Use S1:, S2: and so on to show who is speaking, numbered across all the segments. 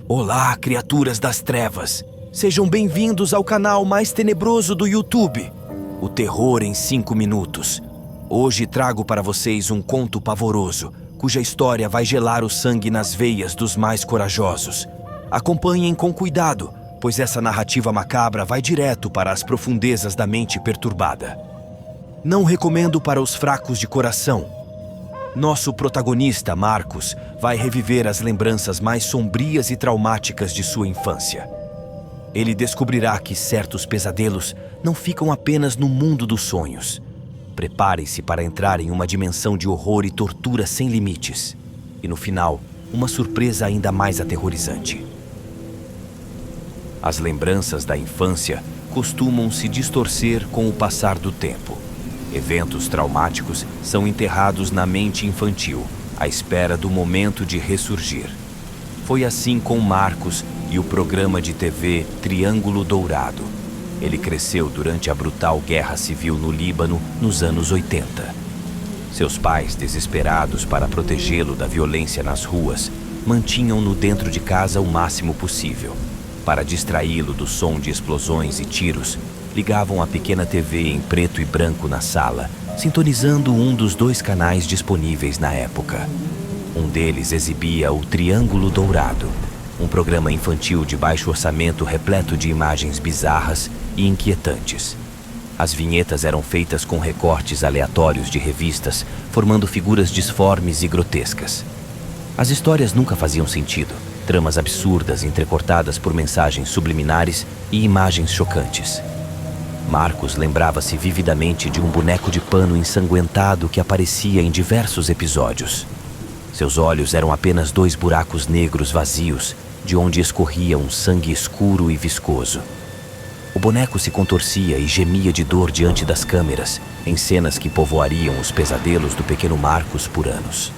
S1: Olá, criaturas das trevas! Sejam bem-vindos ao canal mais tenebroso do YouTube, O Terror em 5 Minutos. Hoje trago para vocês um conto pavoroso, cuja história vai gelar o sangue nas veias dos mais corajosos. Acompanhem com cuidado, pois essa narrativa macabra vai direto para as profundezas da mente perturbada. Não recomendo para os fracos de coração. Nosso protagonista, Marcos, vai reviver as lembranças mais sombrias e traumáticas de sua infância. Ele descobrirá que certos pesadelos não ficam apenas no mundo dos sonhos. Prepare-se para entrar em uma dimensão de horror e tortura sem limites. E no final, uma surpresa ainda mais aterrorizante. As lembranças da infância costumam se distorcer com o passar do tempo. Eventos traumáticos são enterrados na mente infantil, à espera do momento de ressurgir. Foi assim com Marcos e o programa de TV Triângulo Dourado. Ele cresceu durante a brutal guerra civil no Líbano nos anos 80. Seus pais, desesperados para protegê-lo da violência nas ruas, mantinham-no dentro de casa o máximo possível. Para distraí-lo do som de explosões e tiros, ligavam a pequena TV em preto e branco na sala, sintonizando um dos 2 canais disponíveis na época. Um deles exibia o Triângulo Dourado, um programa infantil de baixo orçamento repleto de imagens bizarras e inquietantes. As vinhetas eram feitas com recortes aleatórios de revistas, formando figuras disformes e grotescas. As histórias nunca faziam sentido, tramas absurdas entrecortadas por mensagens subliminares e imagens chocantes. Marcos lembrava-se vividamente de um boneco de pano ensanguentado que aparecia em diversos episódios. Seus olhos eram apenas 2 buracos negros vazios, de onde escorria um sangue escuro e viscoso. O boneco se contorcia e gemia de dor diante das câmeras, em cenas que povoariam os pesadelos do pequeno Marcos por anos.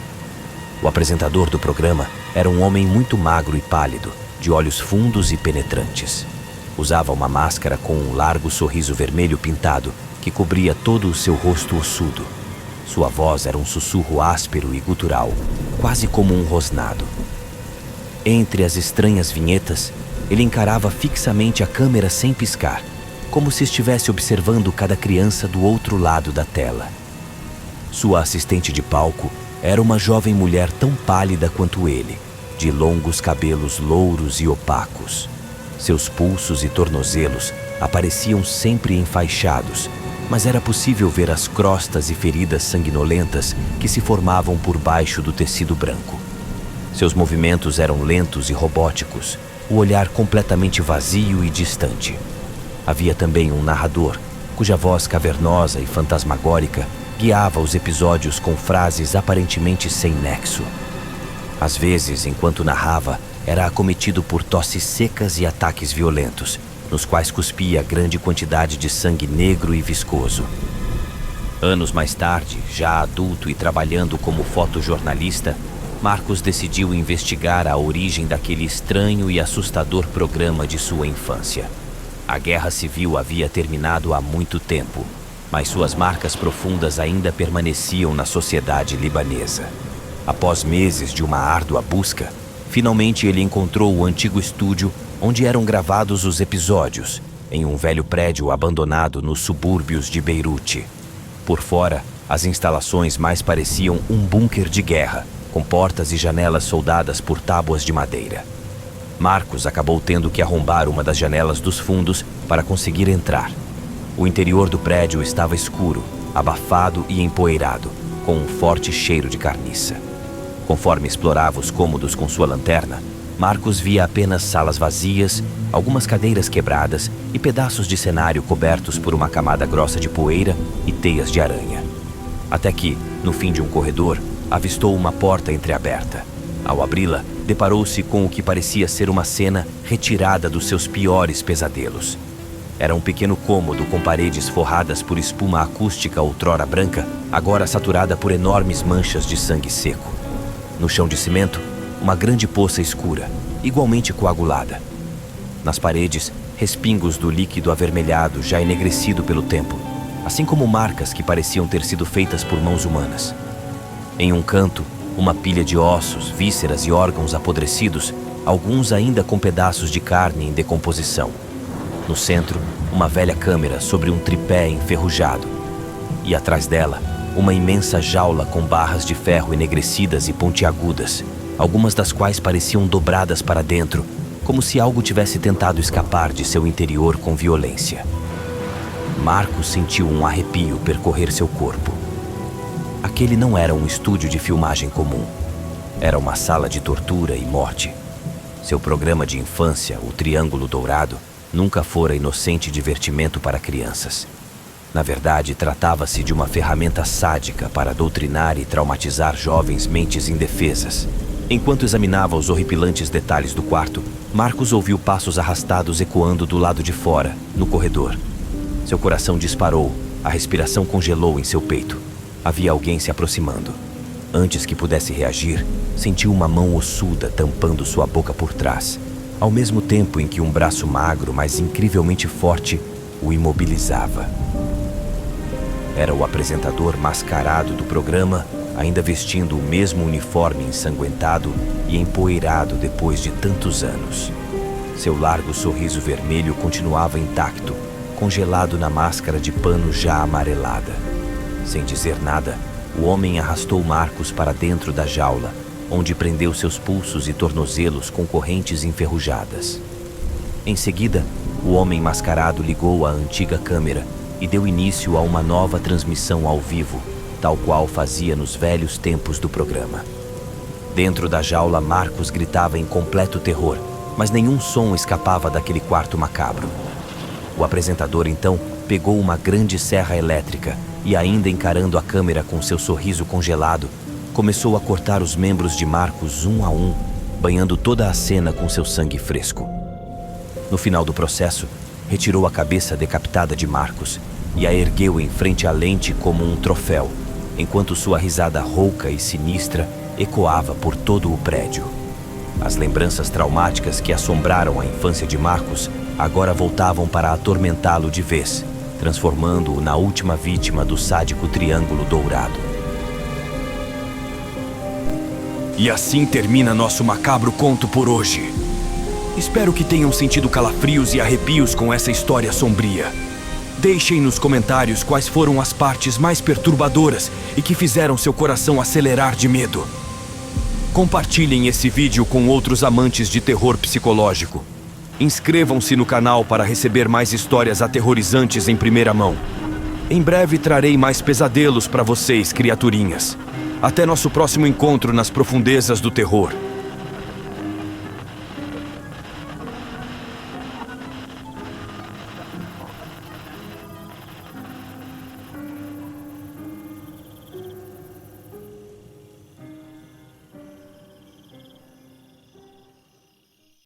S1: O apresentador do programa era um homem muito magro e pálido, de olhos fundos e penetrantes. Usava uma máscara com um largo sorriso vermelho pintado que cobria todo o seu rosto ossudo. Sua voz era um sussurro áspero e gutural, quase como um rosnado. Entre as estranhas vinhetas, ele encarava fixamente a câmera sem piscar, como se estivesse observando cada criança do outro lado da tela. Sua assistente de palco era uma jovem mulher tão pálida quanto ele, de longos cabelos louros e opacos. Seus pulsos e tornozelos apareciam sempre enfaixados, mas era possível ver as crostas e feridas sanguinolentas que se formavam por baixo do tecido branco. Seus movimentos eram lentos e robóticos, o olhar completamente vazio e distante. Havia também um narrador, cuja voz cavernosa e fantasmagórica guiava os episódios com frases aparentemente sem nexo. Às vezes, enquanto narrava, era acometido por tosses secas e ataques violentos, nos quais cuspia grande quantidade de sangue negro e viscoso. Anos mais tarde, já adulto e trabalhando como fotojornalista, Marcos decidiu investigar a origem daquele estranho e assustador programa de sua infância. A guerra civil havia terminado há muito tempo, mas suas marcas profundas ainda permaneciam na sociedade libanesa. Após meses de uma árdua busca, finalmente ele encontrou o antigo estúdio onde eram gravados os episódios, em um velho prédio abandonado nos subúrbios de Beirute. Por fora, as instalações mais pareciam um bunker de guerra, com portas e janelas soldadas por tábuas de madeira. Marcos acabou tendo que arrombar uma das janelas dos fundos para conseguir entrar. O interior do prédio estava escuro, abafado e empoeirado, com um forte cheiro de carniça. Conforme explorava os cômodos com sua lanterna, Marcos via apenas salas vazias, algumas cadeiras quebradas e pedaços de cenário cobertos por uma camada grossa de poeira e teias de aranha. Até que, no fim de um corredor, avistou uma porta entreaberta. Ao abri-la, deparou-se com o que parecia ser uma cena retirada dos seus piores pesadelos. Era um pequeno cômodo com paredes forradas por espuma acústica outrora branca, agora saturada por enormes manchas de sangue seco. No chão de cimento, uma grande poça escura, igualmente coagulada. Nas paredes, respingos do líquido avermelhado já enegrecido pelo tempo, assim como marcas que pareciam ter sido feitas por mãos humanas. Em um canto, uma pilha de ossos, vísceras e órgãos apodrecidos, alguns ainda com pedaços de carne em decomposição. No centro, uma velha câmera sobre um tripé enferrujado. E atrás dela, uma imensa jaula com barras de ferro enegrecidas e pontiagudas, algumas das quais pareciam dobradas para dentro, como se algo tivesse tentado escapar de seu interior com violência. Marcos sentiu um arrepio percorrer seu corpo. Aquele não era um estúdio de filmagem comum. Era uma sala de tortura e morte. Seu programa de infância, o Triângulo Dourado, nunca fora inocente divertimento para crianças. Na verdade, tratava-se de uma ferramenta sádica para doutrinar e traumatizar jovens mentes indefesas. Enquanto examinava os horripilantes detalhes do quarto, Marcos ouviu passos arrastados ecoando do lado de fora, no corredor. Seu coração disparou, a respiração congelou em seu peito. Havia alguém se aproximando. Antes que pudesse reagir, sentiu uma mão ossuda tampando sua boca por trás, ao mesmo tempo em que um braço magro, mas incrivelmente forte, o imobilizava. Era o apresentador mascarado do programa, ainda vestindo o mesmo uniforme ensanguentado e empoeirado depois de tantos anos. Seu largo sorriso vermelho continuava intacto, congelado na máscara de pano já amarelada. Sem dizer nada, o homem arrastou Marcos para dentro da jaula, onde prendeu seus pulsos e tornozelos com correntes enferrujadas. Em seguida, o homem mascarado ligou a antiga câmera e deu início a uma nova transmissão ao vivo, tal qual fazia nos velhos tempos do programa. Dentro da jaula, Marcos gritava em completo terror, mas nenhum som escapava daquele quarto macabro. O apresentador, então, pegou uma grande serra elétrica e, ainda encarando a câmera com seu sorriso congelado, começou a cortar os membros de Marcos um a um, banhando toda a cena com seu sangue fresco. No final do processo, retirou a cabeça decapitada de Marcos e a ergueu em frente à lente como um troféu, enquanto sua risada rouca e sinistra ecoava por todo o prédio. As lembranças traumáticas que assombraram a infância de Marcos agora voltavam para atormentá-lo de vez, transformando-o na última vítima do sádico Triângulo Dourado.
S2: E assim termina nosso macabro conto por hoje. Espero que tenham sentido calafrios e arrepios com essa história sombria. Deixem nos comentários quais foram as partes mais perturbadoras e que fizeram seu coração acelerar de medo. Compartilhem esse vídeo com outros amantes de terror psicológico. Inscrevam-se no canal para receber mais histórias aterrorizantes em primeira mão. Em breve trarei mais pesadelos para vocês, criaturinhas. Até nosso próximo encontro nas profundezas do terror.